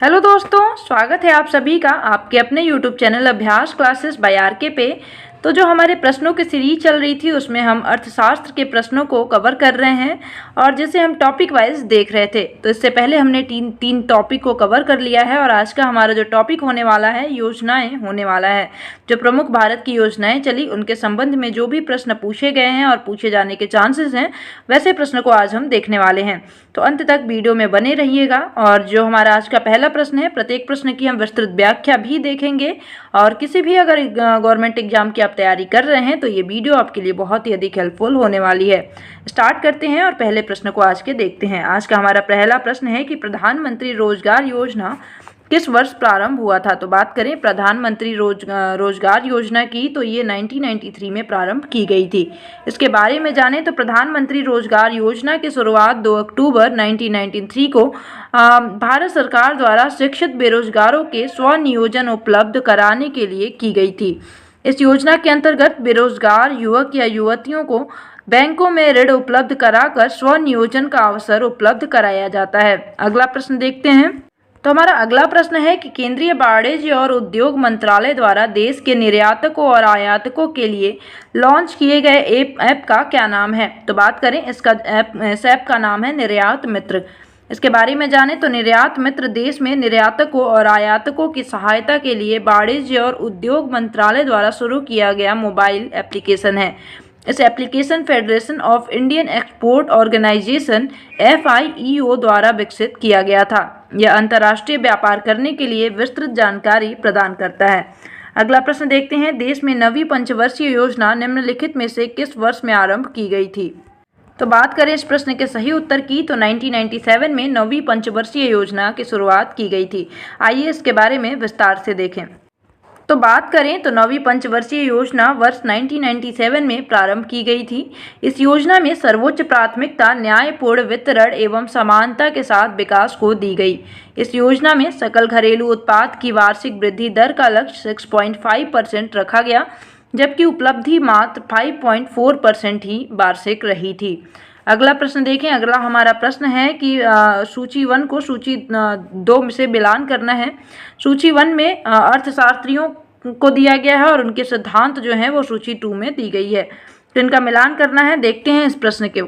Hello दोस्तों, स्वागत है आप सभी का आपके अपने YouTube चैनल अभ्यास क्लासेस बाय आरके पे। तो जो हमारे प्रश्नों की सीरीज चल रही थी उसमें हम अर्थशास्त्र के प्रश्नों को कवर कर रहे हैं और जिसे हम टॉपिक वाइज देख रहे थे। तो इससे पहले हमने तीन टॉपिक को कवर कर लिया है और आज का हमारा जो टॉपिक होने वाला है योजनाएं होने वाला है। जो प्रमुख भारत की योजनाएं चली उनके संबंध में जो भी प्रश्न पूछे गए हैं और पूछे जाने के चांसेस हैं वैसे प्रश्न को आज हम देखने वाले हैं। तो अंत तक वीडियो में बने रहिएगा। और जो हमारा आज का पहला प्रश्न है, प्रत्येक प्रश्न की हम विस्तृत व्याख्या भी देखेंगे और किसी भी अगर गवर्नमेंट एग्जाम की आप तैयारी कर रहे हैं तो ये वीडियो आपके लिए बहुत ही अधिक हेल्पफुल होने वाली है। स्टार्ट करते हैं और पहले प्रश्न को आज के देखते हैं। आज का हमारा पहला प्रश्न है कि प्रधानमंत्री रोजगार योजना किस वर्ष प्रारंभ हुआ था। तो बात करें प्रधानमंत्री रोजगार योजना की तो ये 1993 में प्रारंभ की गई थी। इसके बारे में जानें तो प्रधानमंत्री रोजगार योजना की शुरुआत 2 अक्टूबर 1993 को भारत सरकार द्वारा शिक्षित बेरोजगारों के स्वनियोजन उपलब्ध कराने के लिए की गई थी। इस योजना के अंतर्गत बेरोजगार युवक या युवतियों को बैंकों में ऋण उपलब्ध कराकर स्वनियोजन का अवसर उपलब्ध कराया जाता है। अगला प्रश्न देखते हैं। तो हमारा अगला प्रश्न है कि केंद्रीय वाणिज्य और उद्योग मंत्रालय द्वारा देश के निर्यातकों और आयातकों के लिए लॉन्च किए गए ऐप का क्या नाम है। तो बात करें इस ऐप का नाम है निर्यात मित्र। इसके बारे में जानें तो निर्यात मित्र देश में निर्यातकों और आयातकों की सहायता के लिए वाणिज्य और उद्योग मंत्रालय द्वारा शुरू किया गया मोबाइल एप्लीकेशन है। इस application federation of Indian export organisation FIEO द्वारा विकसित किया गया था। यह अंतर्राष्ट्रीय व्यापार करने के लिए विस्तृत जानकारी प्रदान करता है। अगला प्रश्न देखते हैं। देश में नवीं पंचवर्षीय योजना निम्नलिखित में से किस वर्ष में आरंभ की गई थी। तो बात करें इस प्रश्न के सही उत्तर की तो 1997 में नवीं पंचवर्षीय योजना की शुरुआत की गई थी। आइए इसके बारे में विस्तार से देखें। तो बात करें तो नवीं पंचवर्षीय योजना वर्ष 1997 में प्रारंभ की गई थी। इस योजना में सर्वोच्च प्राथमिकता न्यायपूर्ण वितरण एवं समानता के साथ विकास को दी गई। इस योजना में सकल घरेलू उत्पाद की वार्षिक वृद्धि दर का लक्ष्य 6.5% रखा गया, जबकि उपलब्धि मात्र 5.4% ही वार्षिक रही थी। अगला प्रश्न देखें। अगला हमारा प्रश्न है कि सूची 1 को सूची 2 से मिलान करना है। सूची 1 में अर्थशास्त्रियों को दिया गया है और उनके सिद्धांत जो हैं वो सूची 2 में दी गई है, तो इनका मिलान करना है। देखते हैं इस प्रश्न के।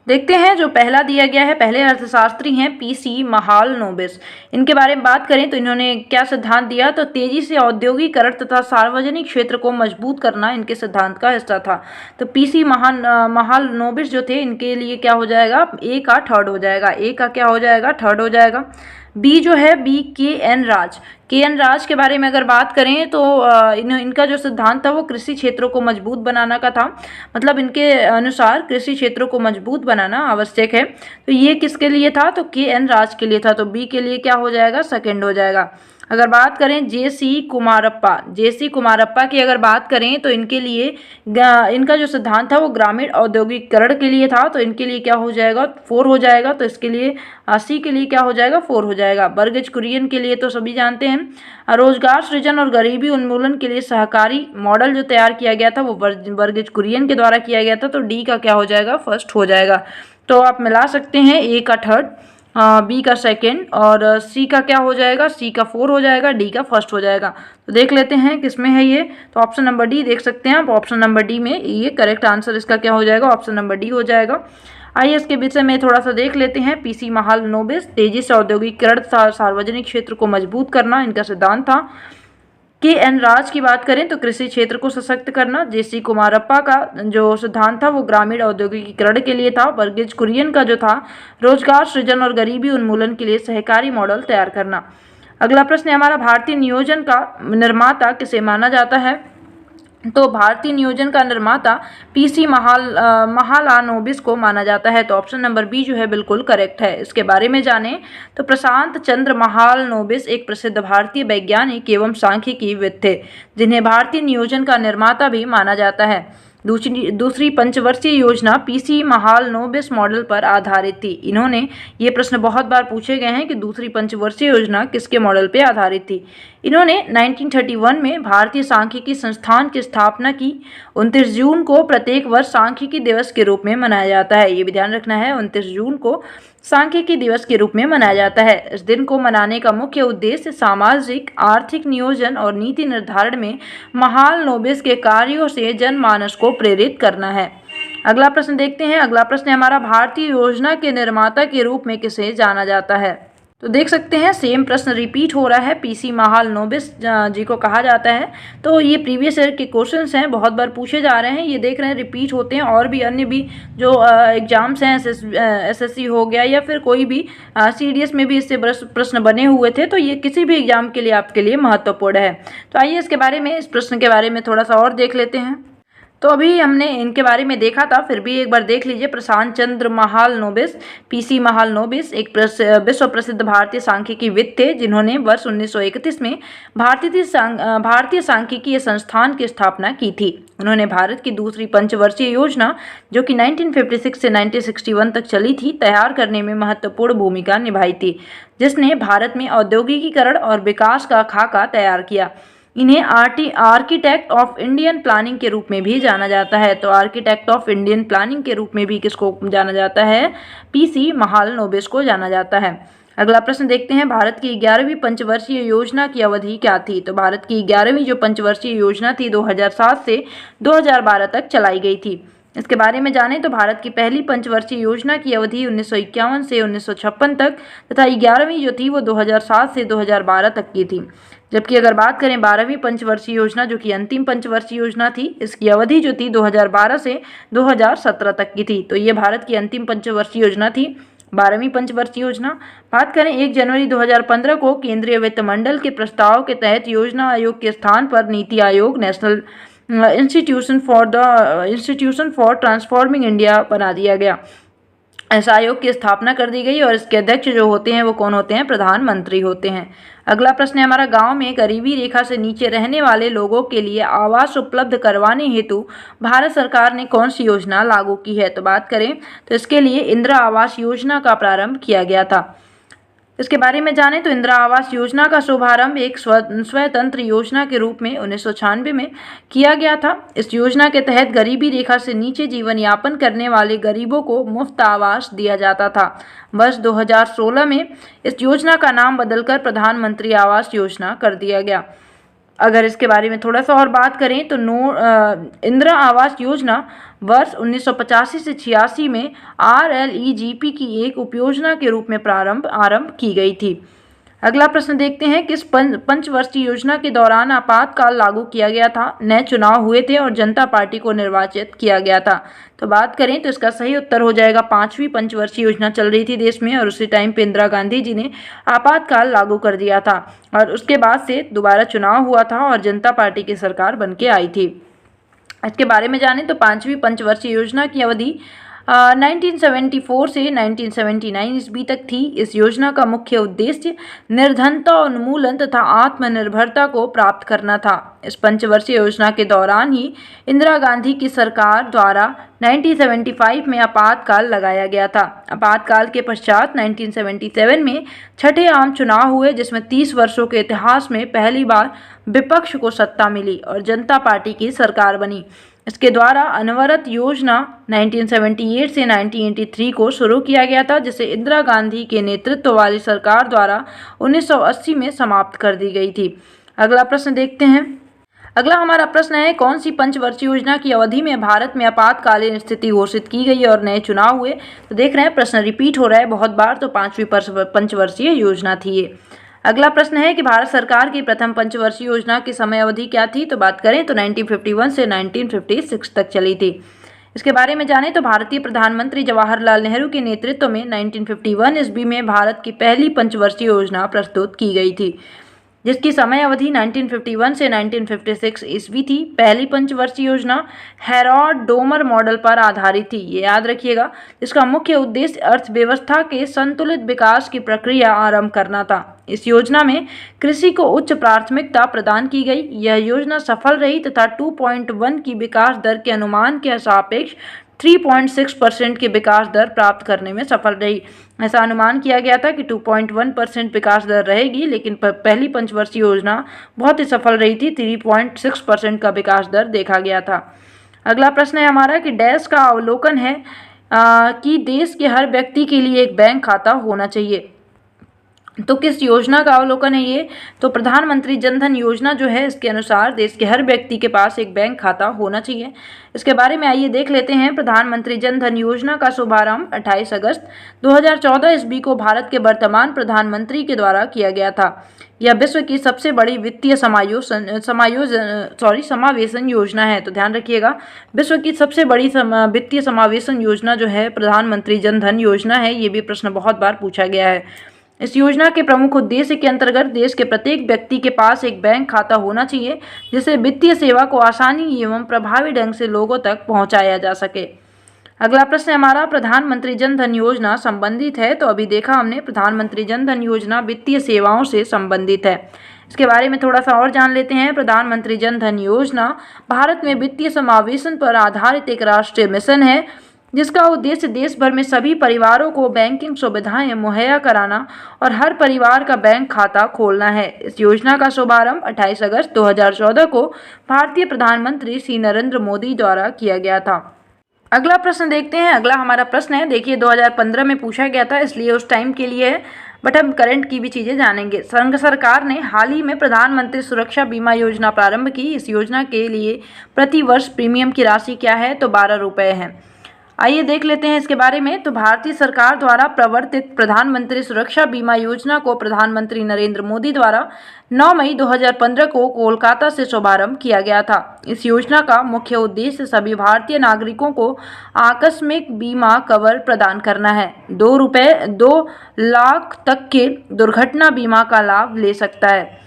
देखते हैं जो पहला दिया गया है, पहले अर्थशास्त्री हैं PC महालनोबिस। इनके बारे में बात करें तो इन्होंने क्या सिद्धांत दिया, तो तेजी से औद्योगिकरण तथा सार्वजनिक क्षेत्र को मजबूत करना इनके सिद्धांत का हिस्सा था। तो PC महालनोबिस जो थे इनके लिए क्या हो जाएगा, A का थर्ड हो जाएगा। A का क्या हो जाएगा, थर्ड हो जाएगा। B जो है B KN राज। KN राज के बारे में अगर बात करें तो इनका जो सिद्धांत था वो कृषि क्षेत्रों को मजबूत बनाना का था। मतलब इनके अनुसार कृषि क्षेत्रों को मजबूत बनाना आवश्यक है। तो ये किसके लिए था, तो KN राज के लिए था। तो B के लिए क्या हो जाएगा, सेकंड हो जाएगा। अगर बात करें JC कुमारप्पा की अगर बात करें तो इनके लिए इनका जो सिद्धांत था वो ग्रामीण औद्योगिकरण के लिए था। तो इनके लिए क्या हो जाएगा, 4 हो जाएगा। तो इसके लिए C के लिए क्या हो जाएगा, 4 हो जाएगा। बर्गज कुरियन के लिए तो सभी जानते हैं रोजगार सृजन और गरीबी उन्मूलन के लिए सहकारी मॉडल जो तैयार किया गया था वो बर्गज कुरियन के द्वारा किया गया था। तो D का क्या हो जाएगा, फर्स्ट हो जाएगा। तो आप मिला सकते हैं A का थर्ड, B का सेकेंड और C का क्या हो जाएगा, C का 4 हो जाएगा, D का फर्स्ट हो जाएगा। तो देख लेते हैं किसमें है ये। तो ऑप्शन नंबर D देख सकते हैं आप। ऑप्शन नंबर D में ये करेक्ट आंसर इसका क्या हो जाएगा, ऑप्शन नंबर D हो जाएगा। आइए इसके विषय में थोड़ा सा देख लेते हैं। PC महालनोबिस तेजी से औद्योगिकरण सार्वजनिक क्षेत्र को मजबूत करना इनका सिद्धांत था। KN राज की बात करें तो कृषि क्षेत्र को सशक्त करना। JC कुमारप्पा का जो सिद्धांत था वो ग्रामीण औद्योगिकीकरण के लिए था। बर्गज कुरियन का जो था रोजगार सृजन और गरीबी उन्मूलन के लिए सहकारी मॉडल तैयार करना। अगला प्रश्न है हमारा, भारतीय नियोजन का निर्माता किसे माना जाता है। तो भारतीय नियोजन का निर्माता PC महालनोबिस को माना जाता है। तो ऑप्शन नंबर B जो है बिल्कुल करेक्ट है। इसके बारे में जानें तो प्रशांत चंद्र महालनोबिस एक प्रसिद्ध भारतीय वैज्ञानिक एवं सांख्यिकीविद थे, जिन्हें भारतीय नियोजन का निर्माता भी माना जाता है। दूसरी पंचवर्षीय योजना PC महालनोबिस मॉडल पर आधारित थी। इन्होंने ये प्रश्न बहुत बार पूछे गए हैं कि दूसरी पंचवर्षीय योजना किसके मॉडल पे आधारित थी। इन्होंने 1931 में भारतीय सांख्यिकी संस्थान की स्थापना की। 29 जून को प्रत्येक वर्ष सांख्यिकी दिवस के रूप में मनाया जाता है। ये भी ध्यान रखना है, 29 जून को सांख्यिकी दिवस के रूप में मनाया जाता है। इस दिन को मनाने का मुख्य उद्देश्य सामाजिक, आर्थिक नियोजन और नीति निर्धारण में महालनोबिस के कार्यों से जनमानस को प्रेरित करना है। अगला प्रश्न देखते हैं। अगला प्रश्न है हमारा, भारतीय योजना के निर्माता के रूप में किसे जाना जाता है? तो देख सकते हैं सेम प्रश्न रिपीट हो रहा है। पीसी महालनोबिस जी को कहा जाता है। तो ये प्रीवियस ईयर के क्वेश्चंस हैं, बहुत बार पूछे जा रहे हैं। ये देख रहे हैं रिपीट होते हैं। और भी अन्य भी जो एग्जाम्स हैं, एसएससी हो गया या फिर कोई भी सीडीएस में भी इससे प्रश्न बने हुए थे। तो ये किसी भी एग्जाम के लिए आपके लिए महत्वपूर्ण है। तो आइए इसके बारे में, इस प्रश्न के बारे में थोड़ा सा और देख लेते हैं। तो अभी हमने इनके बारे में देखा था, फिर भी एक बार देख लीजिए। प्रशांत चंद्र महालनोबिस, पीसी महालनोबिस एक विश्व प्रसिद्ध भारतीय सांख्यिकीविद थे, जिन्होंने वर्ष 1931 में भारतीय सांख्यिकीय संस्थान की स्थापना की थी। उन्होंने भारत की दूसरी पंचवर्षीय योजना, जो कि 1956 से 1961 तक चली थी, तैयार करने में महत्वपूर्ण भूमिका निभाई थी, जिसने भारत में औद्योगिकीकरण और विकास का खाका तैयार किया। इन्हें आर्किटेक्ट ऑफ इंडियन प्लानिंग के रूप में भी जाना जाता है। तो आर्किटेक्ट ऑफ इंडियन प्लानिंग के रूप में भी किसको जाना जाता है? पीसी महालनोबिस को जाना जाता है। अगला प्रश्न देखते हैं। भारत की 11वीं पंचवर्षीय योजना की अवधि क्या थी? तो भारत की 11वीं जो पंचवर्षीय योजना थी 2007 से 2012 तक चलाई गई थी। इसके बारे में जानें तो भारत की पहली पंचवर्षीय योजना की अवधि 1951 से 1956 तक तथा 11वीं जो थी वो 2007 से 2012 तक की थी। जबकि अगर बात करें 12वीं पंचवर्षीय योजना, जो कि अंतिम पंचवर्षीय योजना थी, इसकी अवधि जो थी 2012 से 2017 तक की थी। तो ये भारत की अंतिम पंचवर्षीय योजना थी, 12वीं पंचवर्षीय योजना। बात करें 1 जनवरी 2015 को केंद्रीय वित्त मंडल के प्रस्ताव के तहत योजना आयोग के स्थान पर NITI Aayog, national institution for transforming India बना दिया गया। इस आयोग की स्थापना कर दी गई और इसके अध्यक्ष जो होते हैं वो कौन होते हैं? प्रधानमंत्री होते हैं। अगला प्रश्न है हमारा, गांव में गरीबी रेखा से नीचे रहने वाले लोगों के लिए आवास उपलब्ध करवाने हेतु भारत सरकार ने कौन सी योजना लागू की है? तो बात करें तो इसके लिए इंदिरा आवास योजना का प्रारंभ किया गया था। इसके बारे में जानें तो इंदिरा आवास योजना का शुभारंभ एक स्वतंत्र योजना के रूप में 1996 में किया गया था। इस योजना के तहत गरीबी रेखा से नीचे जीवन यापन करने वाले गरीबों को मुफ्त आवास दिया जाता था। वर्ष 2016 में इस योजना का नाम बदलकर प्रधानमंत्री आवास योजना कर दिया गया। अगर इसके बारे में थोड़ा सा और बात करें तो इंदिरा आवास योजना वर्ष 1985 से 86 में RLEGP की एक उपयोजना के रूप में आरंभ की गई थी। अगला प्रश्न देखते हैं, किस पंचवर्षीय योजना के दौरान आपातकाल लागू किया गया था? नए चुनाव हुए थे और जनता पार्टी को निर्वाचित किया गया था। तो बात करें तो इसका सही उत्तर हो जाएगा 5वीं पंचवर्षीय योजना चल रही थी देश में और उसी टाइम पे इंदिरा गांधी जी ने आपातकाल लागू कर दिया था और उसके बाद से दोबारा चुनाव हुआ था और जनता पार्टी की सरकार बन के आई थी। इसके बारे में जानें तो 5वीं पंचवर्षीय योजना की अवधि 1974 से 1979 ईस्वी तक थी। इस योजना का मुख्य उद्देश्य निर्धनता उन्मूलन तथा आत्मनिर्भरता को प्राप्त करना था। इस पंचवर्षीय योजना के दौरान ही इंदिरा गांधी की सरकार द्वारा 1975 में आपातकाल लगाया गया था। आपातकाल के पश्चात 1977 में छठे आम चुनाव हुए, जिसमें 30 वर्षों के इतिहास में पहली बार विपक्ष को सत्ता मिली और जनता पार्टी की सरकार बनी। इसके द्वारा अनवरत योजना 1978 से 1983 को शुरू किया गया था, जिसे इंदिरा गांधी के नेतृत्व वाली सरकार द्वारा 1980 में समाप्त कर दी गई थी। अगला प्रश्न देखते हैं। अगला हमारा प्रश्न है, कौन सी पंचवर्षीय योजना की अवधि में भारत में आपातकालीन स्थिति घोषित की गई और नए चुनाव हुए? तो देख रहे हैं प्रश्न रिपीट हो रहा है बहुत बार, तो 5वीं पंचवर्षीय योजना थी ये। अगला प्रश्न है कि भारत सरकार की प्रथम पंचवर्षीय योजना की समय अवधि क्या थी? तो बात करें तो 1951 से 1956 तक चली थी। इसके बारे में जानें तो भारतीय प्रधानमंत्री जवाहरलाल नेहरू के नेतृत्व में 1951 ईस्वी में भारत की पहली पंचवर्षीय योजना प्रस्तुत की गई थी, जिसकी समय अवधि 1951 से 1956 ईस्वी थी। पहली पंचवर्षीय योजना हेरोल्ड डोमर मॉडल पर आधारित थी, ये याद रखिएगा। इसका मुख्य उद्देश्य अर्थव्यवस्था के संतुलित विकास की प्रक्रिया आरंभ करना था। इस योजना में कृषि को उच्च प्राथमिकता प्रदान की गई। यह योजना सफल रही तथा 2.1 की विकास दर के अनुमान के सापेक्ष 3.6% की विकास दर प्राप्त करने में सफल रही। ऐसा अनुमान किया गया था कि 2.1% विकास दर रहेगी, लेकिन पहली पंचवर्षीय योजना बहुत ही सफल रही थी, 3.6% का विकास दर देखा गया था। अगला प्रश्न है हमारा कि डैश का अवलोकन है कि देश के हर व्यक्ति के लिए एक बैंक खाता होना चाहिए। तो किस योजना का अवलोकन है ये? तो प्रधानमंत्री जन धन योजना जो है, इसके अनुसार देश के हर व्यक्ति के पास एक बैंक खाता होना चाहिए। इसके बारे में आइए देख लेते हैं। प्रधानमंत्री जन धन योजना का शुभारंभ 28 अगस्त 2014 ईस्वी को भारत के वर्तमान प्रधानमंत्री के द्वारा किया गया था। यह विश्व की सबसे बड़ी वित्तीय समावेशन योजना है। तो ध्यान रखिएगा, विश्व की सबसे बड़ी वित्तीय समावेशन योजना जो है प्रधानमंत्री जन धन योजना है। ये भी प्रश्न बहुत बार पूछा गया है। इस योजना के प्रमुख उद्देश्य के अंतर्गत देश के प्रत्येक व्यक्ति के पास एक बैंक खाता होना चाहिए, जिससे वित्तीय सेवा को आसानी एवं प्रभावी ढंग से लोगों तक पहुंचाया जा सके। अगला प्रश्न हमारा, प्रधानमंत्री जन धन योजना संबंधित है। तो अभी देखा हमने, प्रधानमंत्री जन धन योजना वित्तीय सेवाओं से संबंधित है। इसके बारे में थोड़ा सा और जान लेते हैं। प्रधानमंत्री जन धन योजना भारत में वित्तीय समावेशन पर आधारित एक राष्ट्रीय मिशन है, जिसका उद्देश्य देश भर में सभी परिवारों को बैंकिंग सुविधाएं मुहैया कराना और हर परिवार का बैंक खाता खोलना है। इस योजना का शुभारंभ 28 अगस्त 2014 को भारतीय प्रधानमंत्री श्री नरेंद्र मोदी द्वारा किया गया था। अगला प्रश्न देखते हैं। अगला हमारा प्रश्न है, देखिए 2015 में पूछा गया था, इसलिए उस टाइम के लिए है, बट हम करंट की भी चीज़ें जानेंगे। संघ सरकार ने हाल ही में प्रधानमंत्री सुरक्षा बीमा योजना प्रारंभ की। इस योजना के लिए प्रति वर्ष प्रीमियम की राशि क्या है? तो 12 रुपये है। आइए देख लेते हैं इसके बारे में। तो भारतीय सरकार द्वारा प्रवर्तित प्रधानमंत्री सुरक्षा बीमा योजना को प्रधानमंत्री नरेंद्र मोदी द्वारा 9 मई 2015 को कोलकाता से शुभारंभ किया गया था। इस योजना का मुख्य उद्देश्य सभी भारतीय नागरिकों को आकस्मिक बीमा कवर प्रदान करना है। 2 लाख तक के दुर्घटना बीमा का लाभ ले सकता है।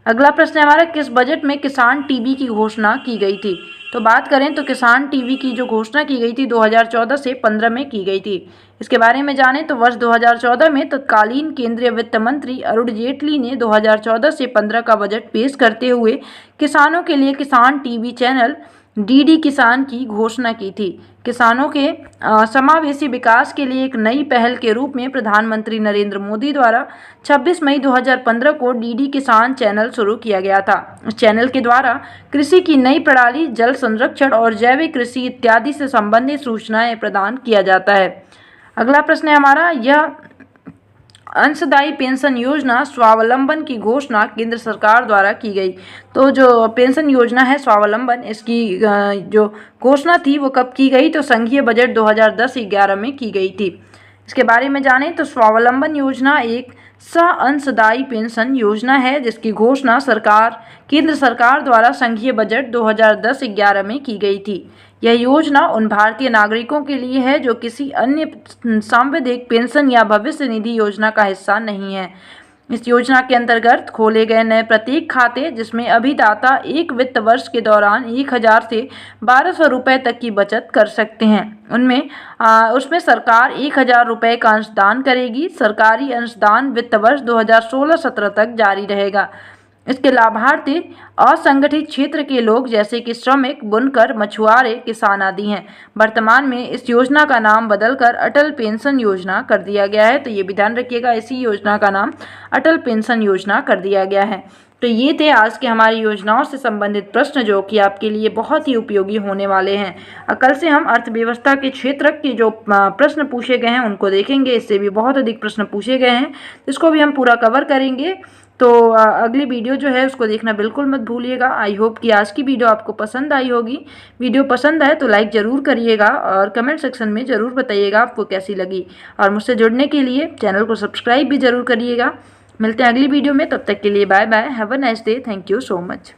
अगला प्रश्न हमारा, किस बजट में किसान टीवी की घोषणा की गई थी? तो बात करें तो किसान टीवी की जो घोषणा की गई थी 2014 से 15 में की गई थी। इसके बारे में जानें तो वर्ष 2014 में तत्कालीन केंद्रीय वित्त मंत्री अरुण जेटली ने 2014 से 15 का बजट पेश करते हुए किसानों के लिए किसान टीवी चैनल डीडी किसान की घोषणा की थी। किसानों के समावेशी विकास के लिए एक नई पहल के रूप में प्रधानमंत्री नरेंद्र मोदी द्वारा 26 मई 2015 को डीडी किसान चैनल शुरू किया गया था। इस चैनल के द्वारा कृषि की नई प्रणाली, जल संरक्षण और जैविक कृषि इत्यादि से संबंधित सूचनाएं प्रदान किया जाता है। अगला प्रश्न है हमारा, यह अंशदायी पेंशन योजना स्वावलंबन की घोषणा केंद्र सरकार द्वारा की गई। तो जो पेंशन योजना है स्वावलंबन, इसकी जो घोषणा थी वो कब की गई? तो संघीय बजट 2010-11 में की गई थी। इसके बारे में जानें तो स्वावलंबन योजना एक सह अंशदायी पेंशन योजना है, जिसकी घोषणा केंद्र सरकार द्वारा संघीय बजट 2010-11 में की गई थी। यह योजना उन भारतीय नागरिकों के लिए है जो किसी अन्य सांविधिक पेंशन या भविष्य निधि योजना का हिस्सा नहीं है। इस योजना के अंतर्गत खोले गए नए प्रत्येक खाते, जिसमें अभिदाता एक वित्त वर्ष के दौरान 1000 से 1200 रुपये तक की बचत कर सकते हैं। उसमें सरकार 1000 रुपये का अंशदान करेगी। सरकारी अंशदान वित्त वर्ष 2016-17 तक जारी रहेगा। इसके लाभार्थी असंगठित क्षेत्र के लोग जैसे कि श्रमिक, बुनकर, मछुआरे, किसान आदि हैं। वर्तमान में इस योजना का नाम बदलकर अटल पेंशन योजना कर दिया गया है। तो ये भी ध्यान रखिएगा, इसी योजना का नाम अटल पेंशन योजना कर दिया गया है। तो ये थे आज के हमारी योजनाओं से संबंधित प्रश्न, जो कि आपके लिए बहुत ही उपयोगी होने वाले हैं। कल से हम अर्थव्यवस्था के क्षेत्र के जो प्रश्न पूछे गए हैं उनको देखेंगे। इससे भी बहुत अधिक प्रश्न पूछे गए हैं, इसको भी हम पूरा कवर करेंगे। तो अगली वीडियो जो है उसको देखना बिल्कुल मत भूलिएगा। आई होप कि आज की वीडियो आपको पसंद आई होगी। वीडियो पसंद आए तो लाइक ज़रूर करिएगा और कमेंट सेक्शन में ज़रूर बताइएगा आपको कैसी लगी। और मुझसे जुड़ने के लिए चैनल को सब्सक्राइब भी ज़रूर करिएगा। मिलते हैं अगली वीडियो में, तब तक के लिए bye bye, have a nice day, thank you so much.